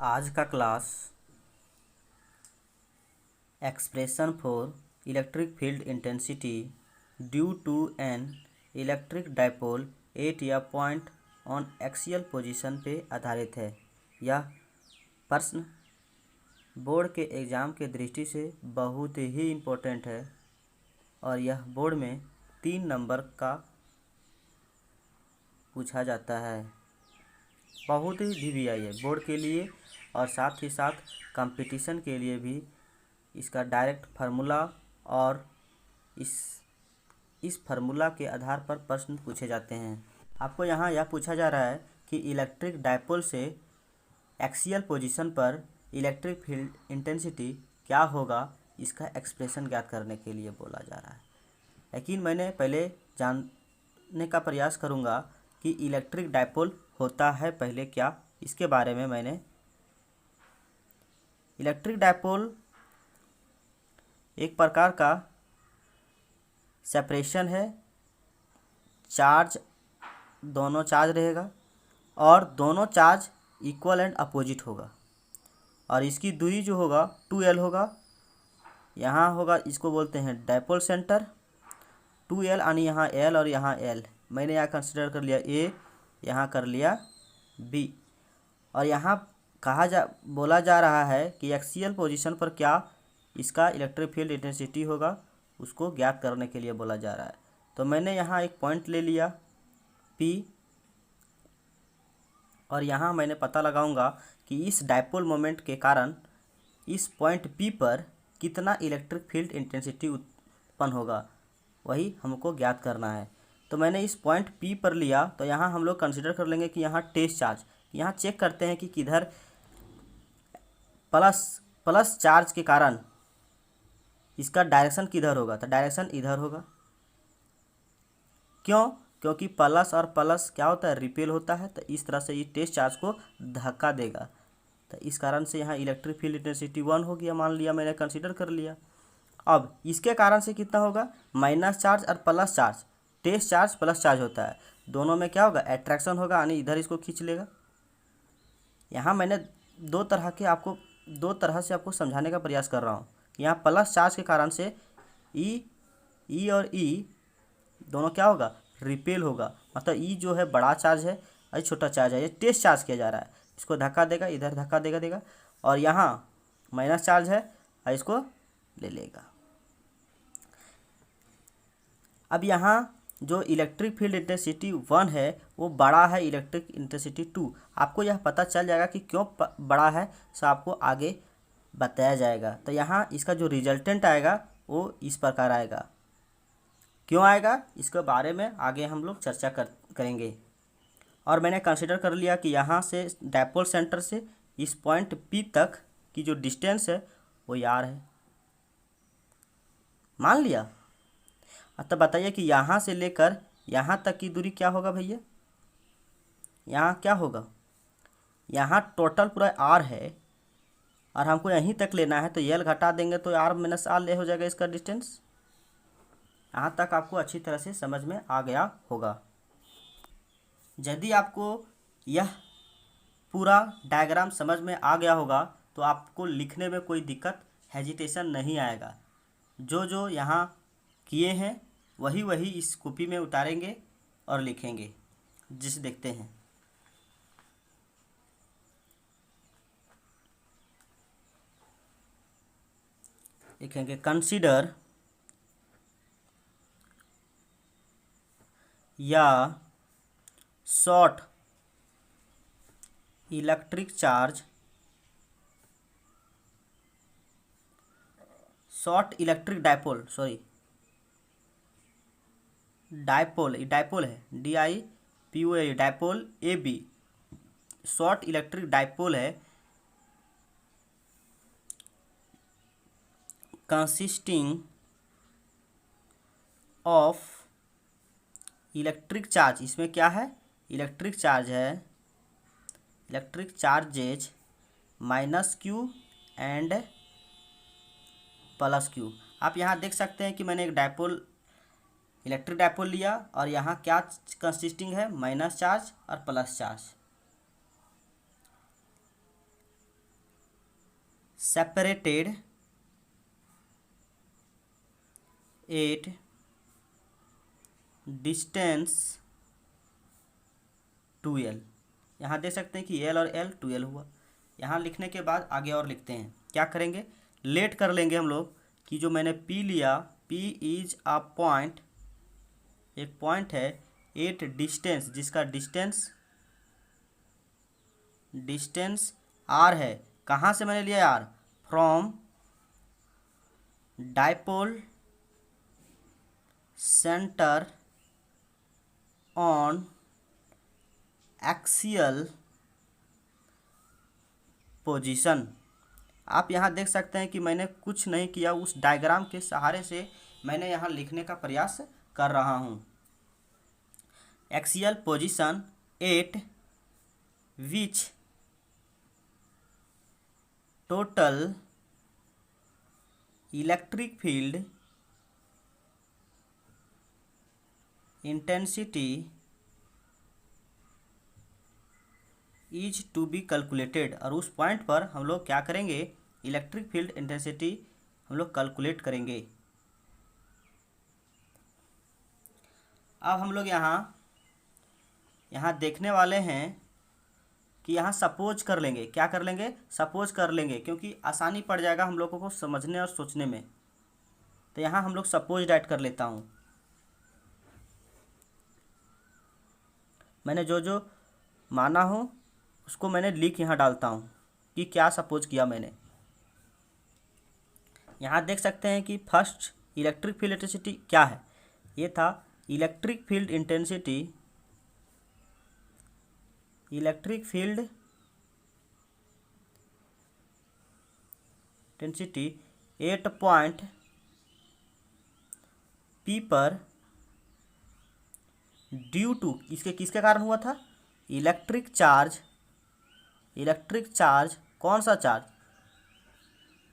आज का class expression for electric field intensity due to an electric dipole at या point on axial position पे आधारित है। यह प्रश्न बोर्ड के एग्ज़ाम के दृष्टि से बहुत ही इम्पोर्टेंट है और यह बोर्ड में 3 नंबर का पूछा जाता है। बहुत ही DVI है बोर्ड के लिए और साथ ही साथ कंपटीशन के लिए भी इसका डायरेक्ट फार्मूला और इस फार्मूला के आधार पर प्रश्न पूछे जाते हैं। आपको यहाँ यह पूछा जा रहा है कि इलेक्ट्रिक डाइपोल से एक्सियल पोजीशन पर इलेक्ट्रिक फील्ड इंटेंसिटी क्या होगा, इसका एक्सप्रेशन ज्ञात करने के लिए बोला जा रहा है। लेकिन मैंने पहले जानने का प्रयास करूँगा कि इलेक्ट्रिक डाइपोल होता है पहले क्या, इसके बारे में मैंने इलेक्ट्रिक डाइपोल एक प्रकार का सेपरेशन है। चार्ज दोनों चार्ज रहेगा और दोनों चार्ज इक्वल एंड अपोजिट होगा और इसकी दूरी जो होगा 2L होगा। यहाँ होगा, इसको बोलते हैं डाइपोल सेंटर। 2L यानी यहाँ L और यहाँ L मैंने यहाँ कंसिडर कर लिया A, यहाँ कर लिया B और यहाँ बोला जा रहा है कि एक्सियल पोजीशन पर क्या इसका इलेक्ट्रिक फील्ड इंटेंसिटी होगा, उसको ज्ञात करने के लिए बोला जा रहा है। तो मैंने यहाँ एक पॉइंट ले लिया P और यहाँ मैंने पता लगाऊंगा कि इस डाइपोल मोमेंट के कारण इस पॉइंट P पर कितना इलेक्ट्रिक फील्ड इंटेंसिटी उत्पन्न होगा, वही हमको ज्ञात करना है। तो मैंने इस पॉइंट P पर लिया, तो यहाँ हम लोग कंसिडर कर लेंगे कि यहाँ टेस्ट चार्ज, यहाँ चेक करते हैं कि किधर प्लस चार्ज के कारण इसका डायरेक्शन किधर होगा। तो डायरेक्शन इधर होगा। क्यों? क्योंकि प्लस और प्लस क्या होता है, रिपेल होता है। तो इस तरह से ये टेस्ट चार्ज को धक्का देगा। तो इस कारण से यहाँ इलेक्ट्रिक फील्ड इंटेंसिटी 1 हो गया, मान लिया, मैंने कंसीडर कर लिया। अब इसके कारण से कितना होगा, माइनस चार्ज और plus charge. Test charge plus charge होता है, दोनों में क्या होगा, अट्रैक्शन होगा, यानी इधर इसको खींच लेगा। यहाँ मैंने दो तरह से आपको समझाने का प्रयास कर रहा हूँ। यहाँ प्लस चार्ज के कारण से ई और ई दोनों क्या होगा, रिपेल होगा। मतलब ई जो है बड़ा चार्ज है और छोटा चार्ज है, ये टेस्ट चार्ज किया जा रहा है, इसको धक्का देगा, इधर धक्का देगा और यहाँ माइनस चार्ज है और इसको ले लेगा। अब यहाँ जो इलेक्ट्रिक फील्ड इंटेंसिटी 1 है वो बड़ा है इलेक्ट्रिक इंटेंसिटी 2। आपको यह पता चल जाएगा कि क्यों बड़ा है, सो आपको आगे बताया जाएगा। तो यहाँ इसका जो रिजल्टेंट आएगा वो इस प्रकार आएगा। क्यों आएगा, इसके बारे में आगे हम लोग चर्चा करेंगे। और मैंने कंसिडर कर लिया कि यहाँ से डाइपोल सेंटर से इस पॉइंट P तक की जो डिस्टेंस है वो R है, मान लिया। तो बताइए कि यहाँ से लेकर यहाँ तक की दूरी क्या होगा भैया, यहाँ क्या होगा, यहाँ टोटल पूरा R है और हमको यहीं तक लेना है। तो L घटा देंगे तो R माइनस R ले हो जाएगा इसका डिस्टेंस। यहाँ तक आपको अच्छी तरह से समझ में आ गया होगा। यदि आपको यह पूरा डायग्राम समझ में आ गया होगा तो आपको लिखने में कोई दिक्कत, हेजिटेशन नहीं आएगा। जो यहाँ किए हैं वही इस कॉपी में उतारेंगे और लिखेंगे। जिसे देखते हैं, लिखेंगे कंसीडर या short electric charge, short electric dipole, sorry dipole है DIPOL, dipole AB, short electric dipole है कंसिस्टिंग ऑफ इलेक्ट्रिक चार्ज। इसमें क्या है, इलेक्ट्रिक चार्ज है, electric charges -Q and +Q। आप यहाँ देख सकते हैं कि मैंने एक इलेक्ट्रिक डाइपोल लिया और यहाँ क्या कंसिस्टिंग है, माइनस चार्ज और plus charge. Separated at distance 2l। यहाँ देख सकते हैं कि l और l 2l हुआ। यहाँ लिखने के बाद आगे और लिखते हैं, क्या करेंगे, लेट कर लेंगे हम लोग कि जो मैंने p लिया, p इज अ पॉइंट, एक पॉइंट है एट डिस्टेंस, जिसका डिस्टेंस r है। कहाँ से मैंने लिया r? From dipole centre on axial position. आप यहाँ देख सकते हैं कि मैंने कुछ नहीं किया, उस डायग्राम के सहारे से मैंने यहाँ लिखने का प्रयास कर रहा हूँ। Axial position at which total electric field intensity is to be calculated. और उस पॉइंट पर हम लोग क्या करेंगे, इलेक्ट्रिक फील्ड इंटेंसिटी हम लोग कैलकुलेट करेंगे। अब हम लोग यहाँ देखने वाले हैं कि यहाँ सपोज कर लेंगे, क्या कर लेंगे, सपोज कर लेंगे, क्योंकि आसानी पड़ जाएगा हम लोगों को समझने और सोचने में। तो यहाँ हम लोग सपोज ऐड कर लेता हूँ। मैंने जो जो माना हो उसको मैंने लिख यहाँ डालता हूँ कि क्या सपोज किया मैंने। यहाँ देख सकते हैं कि फर्स्ट इलेक्ट्रिक फील्ड इंटेंसिटी क्या है, ये था electric field intensity 8 point P पर ड्यू टू, इसके किसके कारण हुआ था, इलेक्ट्रिक चार्ज, कौन सा चार्ज,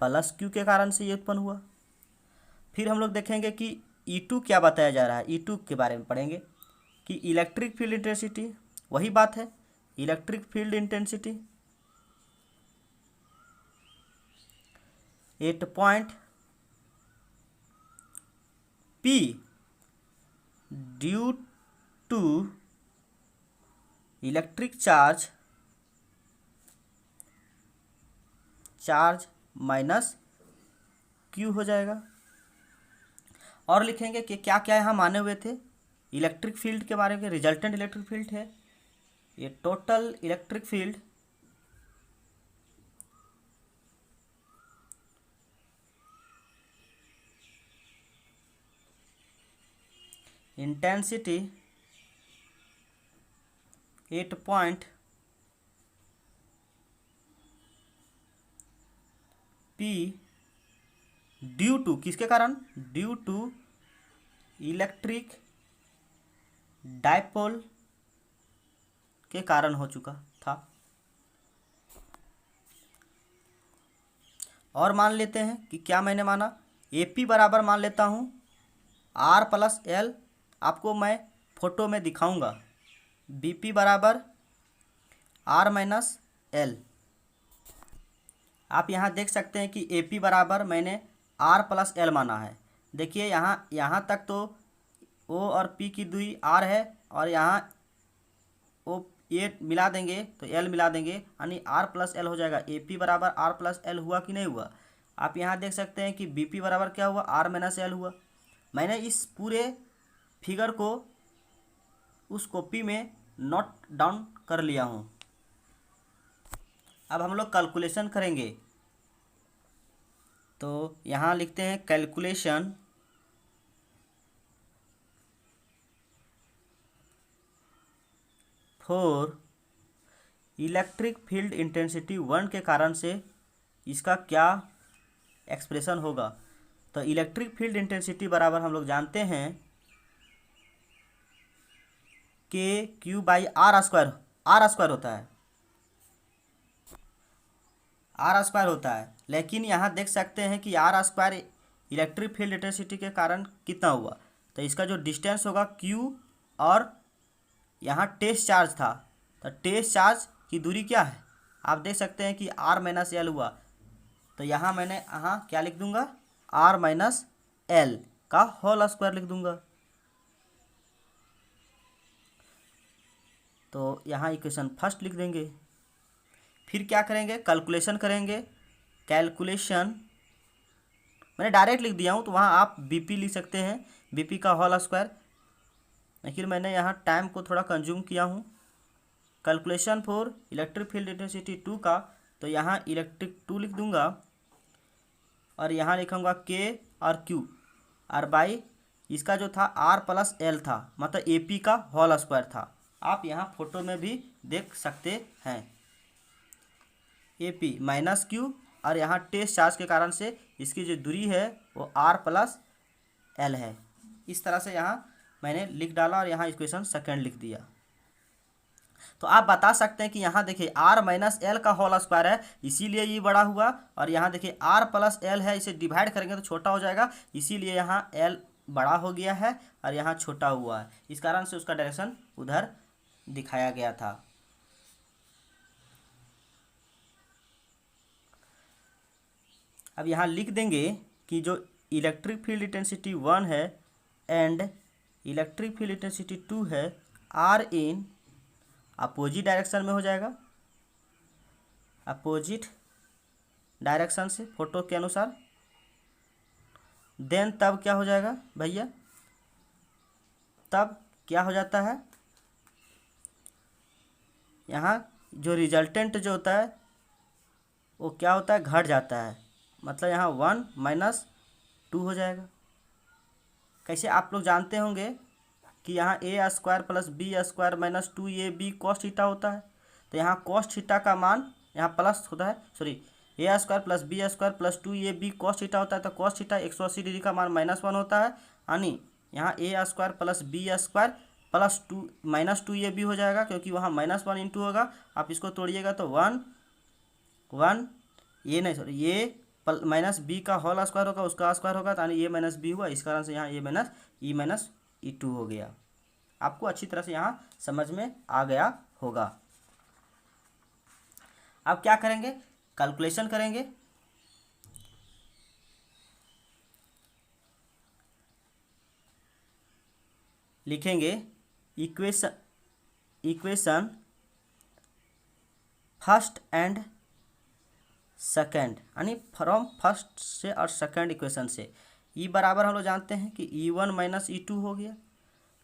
प्लस Q के कारण से ये उत्पन्न हुआ। फिर हम लोग देखेंगे कि E2 क्या बताया जा रहा है, E2 के बारे में पढ़ेंगे कि इलेक्ट्रिक फील्ड इंटेंसिटी, वही बात है, electric field intensity 8 point P due to electric charge minus Q हो जाएगा। और लिखेंगे कि क्या क्या यहाँ माने हुए थे, इलेक्ट्रिक फील्ड के बारे में, रिजल्टेंट इलेक्ट्रिक फील्ड है, ये total electric field intensity 8 point P due to, किसके कारण, ड्यू टू इलेक्ट्रिक डाइपोल के कारण हो चुका था। और मान लेते हैं कि क्या मैंने माना, AP बराबर मान लेता हूँ R प्लस L, आपको मैं फोटो में दिखाऊंगा, BP बराबर R माइनस L। आप यहाँ देख सकते हैं कि AP बराबर मैंने R प्लस L माना है। देखिए यहाँ तक तो O और P की दूरी R है, और यहाँ O ये मिला देंगे तो L मिला देंगे, यानी R प्लस L हो जाएगा। AP बराबर R प्लस L हुआ कि नहीं हुआ। आप यहाँ देख सकते हैं कि BP बराबर क्या हुआ, R माइनस L हुआ। मैंने इस पूरे फिगर को उस कॉपी में नोट डाउन कर लिया हूँ। अब हम लोग कैलकुलेशन करेंगे, तो यहाँ लिखते हैं calculation for electric field intensity 1 के कारण से इसका क्या एक्सप्रेशन होगा। तो इलेक्ट्रिक फील्ड इंटेंसिटी बराबर हम लोग जानते हैं KQ बाई R स्क्वायर होता है, लेकिन यहाँ देख सकते हैं कि R square electric field intensity के कारण कितना हुआ। तो इसका जो डिस्टेंस होगा Q, और यहाँ टेस्ट चार्ज था, तो टेस्ट चार्ज की दूरी क्या है, आप देख सकते हैं कि R माइनस L हुआ। तो यहाँ मैंने यहाँ क्या लिख दूंगा, आर माइनस एल का होल स्क्वायर लिख दूंगा। तो यहाँ इक्वेशन फर्स्ट लिख देंगे। फिर क्या करेंगे, कैलकुलेशन करेंगे। कैलकुलेशन मैंने डायरेक्ट लिख दिया हूँ, तो वहाँ आप बीपी लिख सकते हैं, बीपी का होल स्क्वायर, लेकिन मैंने यहाँ टाइम को थोड़ा कंज्यूम किया हूँ। Calculation for electric field intensity 2 का, तो यहाँ इलेक्ट्रिक 2 लिख दूंगा और यहाँ लिखूँगा के और क्यू, और बाई इसका जो था आर प्लस एल था, मतलब एपी का होल स्क्वायर था। आप यहाँ फोटो में भी देख सकते हैं, एपी माइनस क्यू, और यहाँ टेस्ट चार्ज के कारण से इसकी जो दूरी है वो आर प्लस एल है। इस तरह से यहाँ मैंने लिख डाला और यहाँ इक्वेशन सेकंड लिख दिया। तो आप बता सकते हैं कि यहाँ देखिए आर माइनस एल का होल स्क्वायर है, इसीलिए ये बड़ा हुआ, और यहाँ देखिए आर प्लस एल है, इसे डिवाइड करेंगे तो छोटा हो जाएगा, इसीलिए यहाँ एल बड़ा हो गया है और यहाँ छोटा हुआ है। इस कारण से उसका डायरेक्शन उधर दिखाया गया था। अब यहाँ लिख देंगे कि जो इलेक्ट्रिक फील्ड इंटेंसिटी 1 है एंड इलेक्ट्रिक फील्ड इंटेंसिटी 2 है, आर इन अपोजिट डायरेक्शन में हो जाएगा, अपोजिट डायरेक्शन से फोटो के अनुसार। देन तब क्या हो जाएगा भैया, तब क्या हो जाता है, यहाँ जो रिजल्टेंट जो होता है वो क्या होता है, घट जाता है, मतलब यहाँ 1 माइनस 2 हो जाएगा। कैसे आप लोग जानते होंगे कि यहाँ A square plus B square minus 2ab cos theta होता है, तो यहाँ कॉस थीटा का मान यहाँ प्लस होता है, sorry A square plus B square plus 2ab cos theta होता है, तो कॉस थीटा 180 डिग्री का मान -1 होता है, यानी यहाँ A square plus B square plus 2 minus 2ab हो जाएगा, क्योंकि वहाँ -1 इंटू होगा। आप इसको तोड़िएगा तो 1 ये नहीं, सॉरी ये माइनस बी का होल स्क्वायर होगा, उसका स्क्वायर होगा, तो यानी ए माइनस बी हुआ, इस कारण से यहाँ ए माइनस E2 हो गया। आपको अच्छी तरह से यहाँ समझ में आ गया होगा। अब क्या करेंगे, कैलकुलेशन करेंगे। लिखेंगे इक्वेशन फर्स्ट एंड सेकेंड, यानी फ्रॉम फर्स्ट से और सेकेंड इक्वेशन से। ई बराबर हम लोग जानते हैं कि E1 माइनस E2 हो गया,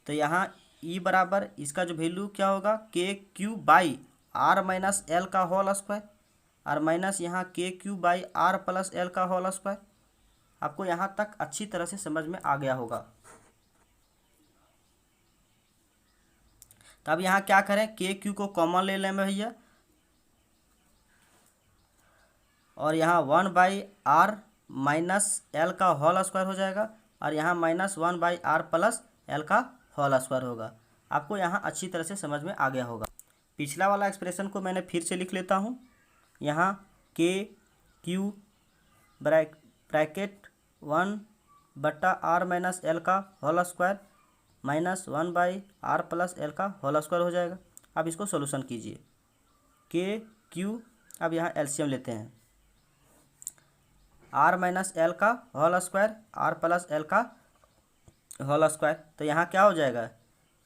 तो यहाँ ई बराबर इसका जो वैल्यू क्या होगा, K Q by R minus L का होल स्क्वायर, और माइनस यहाँ K Q by R plus L का होल स्क्वायर। आपको यहाँ तक अच्छी तरह से समझ में आ गया होगा। तो अब यहाँ क्या करें, के क्यू को कॉमन ले लें भैया, और यहाँ 1 बाई आर माइनस एल का होल स्क्वायर हो जाएगा, और यहाँ -1 बाई आर प्लस एल का होल स्क्वायर होगा। आपको यहाँ अच्छी तरह से समझ में आ गया होगा। पिछला वाला एक्सप्रेशन को मैंने फिर से लिख लेता हूँ। यहाँ के क्यू ब्रैकेट 1 बट्टा आर माइनस एल का whole square -1 by R plus L का होल स्क्वायर हो जाएगा। अब इसको सोल्यूशन कीजिए, के क्यू, अब यहाँ एलसीएम लेते हैं, आर माइनस एल का whole square R plus L का होल स्क्वायर, तो यहाँ क्या हो जाएगा,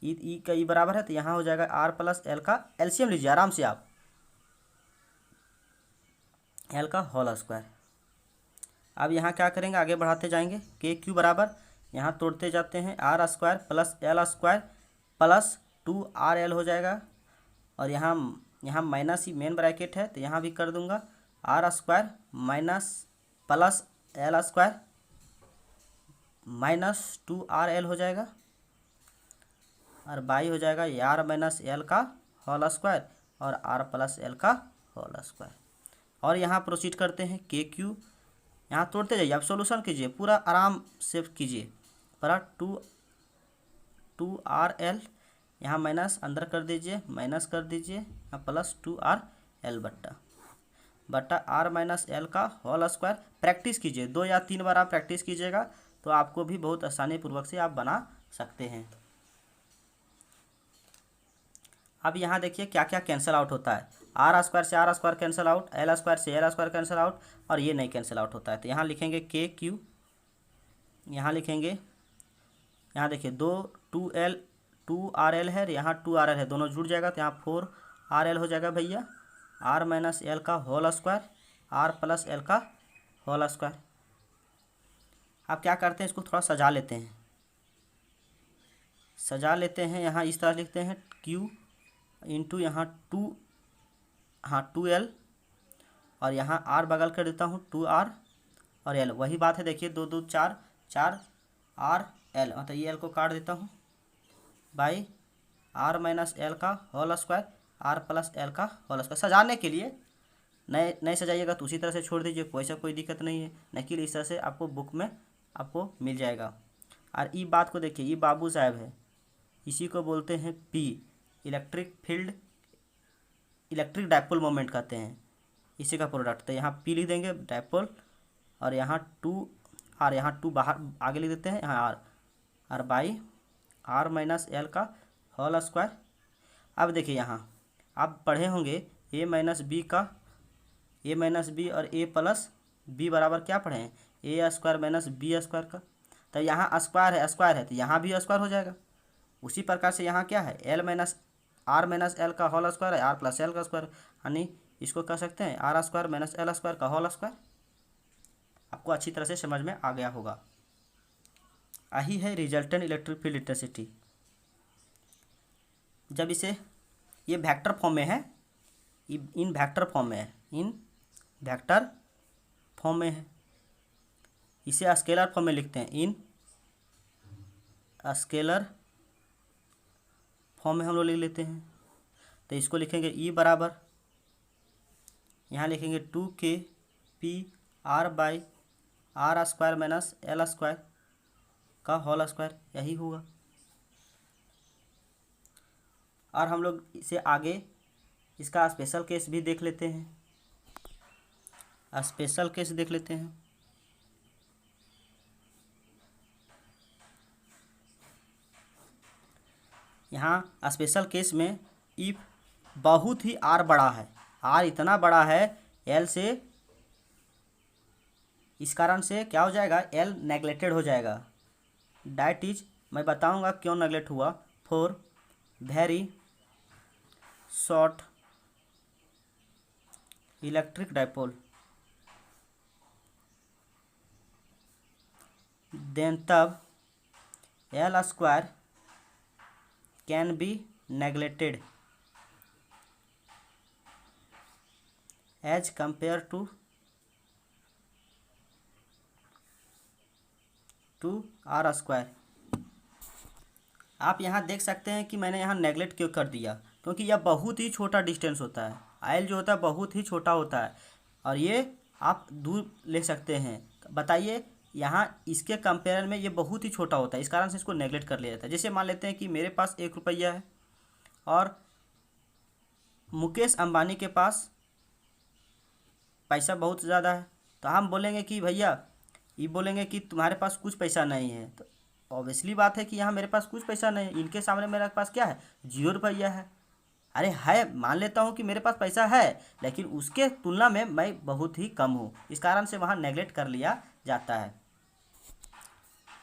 ई का ई बराबर है, तो यहाँ हो जाएगा आर प्लस एल का एलसीएम लीजिए आराम से आप, एल का होल स्क्वायर। अब यहाँ क्या करेंगे, आगे बढ़ाते जाएंगे, के क्यू बराबर यहाँ तोड़ते जाते हैं, R square plus L square plus 2RL हो जाएगा, और यहाँ माइनस ही मेन ब्रैकेट है, तो यहाँ भी कर दूंगा, R square minus plus L square -2RL हो जाएगा, और बाई हो जाएगा आर माइनस एल का होल स्क्वायर और आर प्लस एल का होल स्क्वायर। और यहाँ प्रोसीड करते हैं, के क्यू यहाँ तोड़ते जाइए, आप सोल्यूशन कीजिए, पूरा आराम से कीजिए, पर 2RL यहाँ माइनस अंदर कर दीजिए, माइनस कर दीजिए, यहाँ प्लस 2RL बट्टा आर माइनस एल का होल स्क्वायर। प्रैक्टिस कीजिए, 2 या 3 बार आप प्रैक्टिस कीजिएगा तो आपको भी बहुत आसानी पूर्वक से आप बना सकते हैं। अब यहाँ देखिए क्या क्या कैंसिल आउट होता है। आर स्क्वायर से R square cancel out, L square से एल स्क्वायर कैंसिल आउट, और ये नहीं कैंसिल आउट होता है। तो यहाँ लिखेंगे के क्यू, यहाँ लिखेंगे, यहाँ देखिए दो two L two R L है, यहाँ टू आर एल है, दोनों जुड़ जाएगा तो यहाँ फोर आर एल हो जाएगा भैया, आर माइनस एल का whole square, R plus L का होल स्क्वायर। अब क्या करते हैं, इसको थोड़ा सजा लेते हैं, यहाँ इस तरह लिखते हैं Q इंटू यहाँ टू, हाँ टू एल, और यहाँ R बगल कर देता हूँ टू आर और एल, वही बात है देखिए, दो दो चार, चार आर एल, मतलब ये एल को काट देता हूँ बाई आर माइनस एल का whole square, R plus L का होल स्क्वायर। सजाने के लिए, नहीं सजाइएगा तो उसी तरह से छोड़ दीजिए, कोई दिक्कत नहीं है, नकील इस तरह से आपको बुक में आपको मिल जाएगा। और ई बात को देखिए, ये बाबू साहब है, इसी को बोलते हैं P, electric field, electric dipole moment कहते हैं, इसी का प्रोडक्ट। तो यहाँ पी लिख देंगे डायपोल, और यहाँ टू आर, यहाँ टू बाहर आगे लिख देते हैं, यहाँ R, R by R minus L का होल स्क्वायर। अब देखिए यहाँ आप पढ़े होंगे ए माइनस बी का, ए माइनस बी और ए प्लस बी बराबर क्या पढ़े हैं, ए स्क्वायर माइनस बी स्क्वायर का। तो यहाँ स्क्वायर है तो यहाँ भी स्क्वायर हो जाएगा। उसी प्रकार से यहाँ क्या है, L minus R minus L का होल स्क्वायर है, आर प्लस एल का स्क्वायर, यानी इसको कह सकते हैं R square minus L square का होल स्क्वायर। आपको अच्छी तरह से समझ में आ गया होगा। यही है रिजल्टेंट इलेक्ट्रिक फील्ड इंटेंसिटी। जब इसे ये वेक्टर फॉर्म में है, इन वेक्टर फॉर्म में है, इन वेक्टर फॉर्म में है, इसे स्केलर फॉर्म में लिखते हैं, इन स्केलर फॉर्म में हम लोग लिख लेते हैं। तो इसको लिखेंगे ई बराबर, यहाँ लिखेंगे two K P R by R square minus L square का होल स्क्वायर, यही होगा। और हम लोग इसे आगे इसका स्पेशल केस भी देख लेते हैं, स्पेशल केस देख लेते हैं। यहाँ स्पेशल केस में इफ बहुत ही आर बड़ा है, आर इतना बड़ा है एल से, इस कारण से क्या हो जाएगा, एल नेगलेक्टेड हो जाएगा। डैट इज, मैं बताऊंगा क्यों नेगलेक्ट हुआ, for very short electric dipole then तब L square can be neglected as compare to R square. आप यहाँ देख सकते हैं कि मैंने यहाँ नेगलेक्ट क्यों कर दिया, क्योंकि यह बहुत ही छोटा डिस्टेंस होता है, आयल जो होता है बहुत ही छोटा होता है, और ये आप दूर ले सकते हैं। बताइए, यहाँ इसके कंपेयर में ये बहुत ही छोटा होता है, इस कारण से इसको नेगलेक्ट कर लिया जाता है। जैसे मान लेते हैं कि मेरे पास 1 रुपया है और मुकेश अंबानी के पास पैसा बहुत ज़्यादा है, तो हम बोलेंगे कि भैया, ये बोलेंगे कि तुम्हारे पास कुछ पैसा नहीं है, तो ऑब्वियसली बात है कि यहाँ मेरे पास कुछ पैसा नहीं है, इनके सामने मेरे पास क्या है, 0 रुपया है। अरे है, मान लेता हूँ कि मेरे पास पैसा है, लेकिन उसके तुलना में मैं बहुत ही कम हूँ, इस कारण से वहाँ नेगलेक्ट कर लिया जाता है।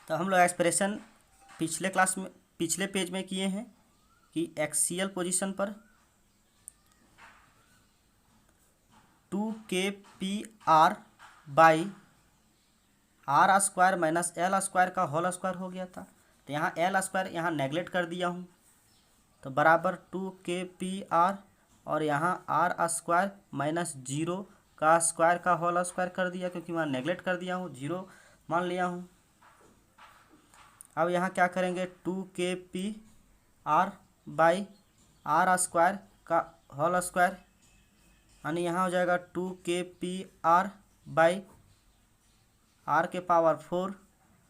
तो हम लोग एक्सप्रेशन पिछले क्लास में, पिछले पेज में किए हैं कि एक्सियल पोजीशन पर 2kpr by R square minus L square का होल स्क्वायर हो गया था। तो यहाँ एल स्क्वायर यहाँ नेगलेक्ट कर दिया हूँ, तो बराबर 2kpr, और यहाँ आर स्क्वायर माइनस 0 का स्क्वायर का होल स्क्वायर कर दिया, क्योंकि वहाँ नेगलेक्ट कर दिया हूँ, 0 मान लिया हूँ। अब यहाँ क्या करेंगे, 2kpr बाई आर स्क्वायर का होल स्क्वायर, यानी यहाँ हो जाएगा 2kpr बाई आर के पावर 4,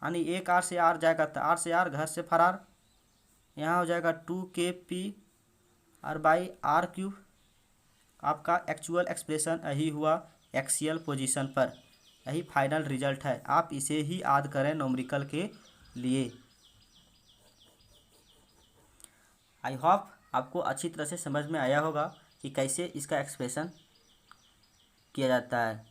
यानी एक आर से आर जाएगा तो आर से आर, घर से फरार, यहाँ हो जाएगा 2kpr बाई आर क्यूब। आपका एक्चुअल एक्सप्रेशन यही हुआ एक्सियल पोजीशन पर, यही फाइनल रिजल्ट है। आप इसे ही याद करें न्यूमेरिकल के लिए। आई होप आपको अच्छी तरह से समझ में आया होगा। कि कैसे इसका एक्सप्रेशन किया जाता है।